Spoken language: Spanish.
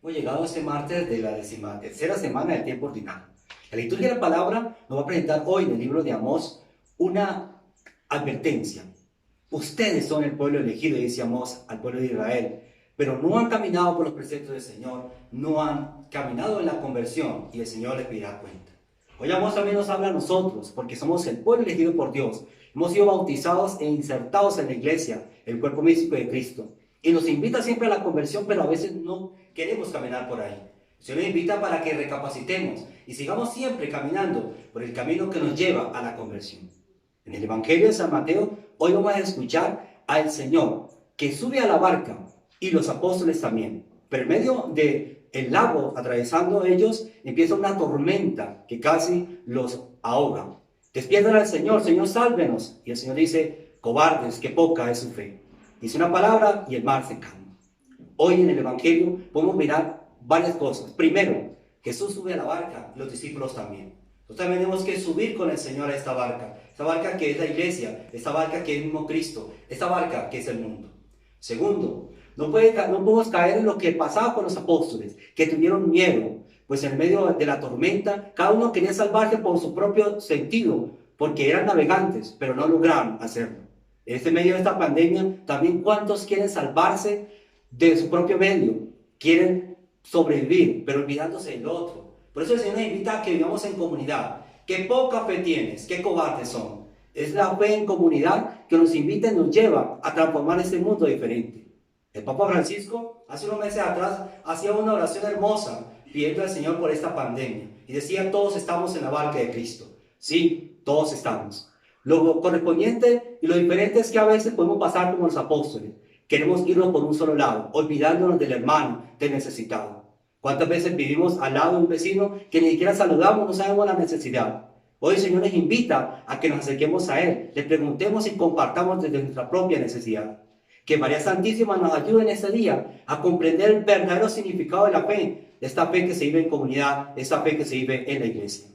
Hemos llegado a este martes de la 13ª semana del tiempo ordinario. La liturgia de la palabra nos va a presentar hoy en el libro de Amós una advertencia. Ustedes son el pueblo elegido, dice Amós al pueblo de Israel, pero no han caminado por los preceptos del Señor, no han caminado en la conversión y el Señor les pedirá cuenta. Hoy Amós también nos habla a nosotros, porque somos el pueblo elegido por Dios. Hemos sido bautizados e insertados en la iglesia, el cuerpo místico de Cristo. Y nos invita siempre a la conversión, pero a veces no queremos caminar por ahí. El Señor nos invita para que recapacitemos y sigamos siempre caminando por el camino que nos lleva a la conversión. En el Evangelio de San Mateo, hoy vamos a escuchar al Señor que sube a la barca y los apóstoles también. Pero en medio del lago, atravesando ellos, empieza una tormenta que casi los ahoga. Despiertan al Señor, Señor, sálvenos. Y el Señor dice, cobardes, qué poca es su fe. Dice una palabra y el mar se calma. Hoy en el Evangelio podemos mirar varias cosas. Primero, Jesús sube a la barca y los discípulos también. Nosotros también tenemos que subir con el Señor a esta barca que es la iglesia, esta barca que es el mismo Cristo, esta barca que es el mundo. Segundo, no podemos caer en lo que pasaba con los apóstoles, que tuvieron miedo, pues en medio de la tormenta, cada uno quería salvarse por su propio sentido, porque eran navegantes, pero no lograron hacerlo. En este medio de esta pandemia, también cuántos quieren salvarse de su propio medio, quieren sobrevivir, pero olvidándose del otro. Por eso el Señor nos invita a que vivamos en comunidad. Qué poca fe tienes, qué cobardes son. Es la fe en comunidad que nos invita y nos lleva a transformar este mundo diferente. El Papa Francisco, hace unos meses atrás, hacía una oración hermosa pidiendo al Señor por esta pandemia. Y decía, todos estamos en la barca de Cristo. Sí, todos estamos. Lo correspondiente y lo diferente es que a veces podemos pasar como los apóstoles. Queremos irnos por un solo lado, olvidándonos del hermano, del necesitado. ¿Cuántas veces vivimos al lado de un vecino que ni siquiera saludamos, no sabemos la necesidad? Hoy el Señor nos invita a que nos acerquemos a Él, le preguntemos y compartamos desde nuestra propia necesidad. Que María Santísima nos ayude en este día a comprender el verdadero significado de la fe, esta fe que se vive en comunidad, esta fe que se vive en la iglesia.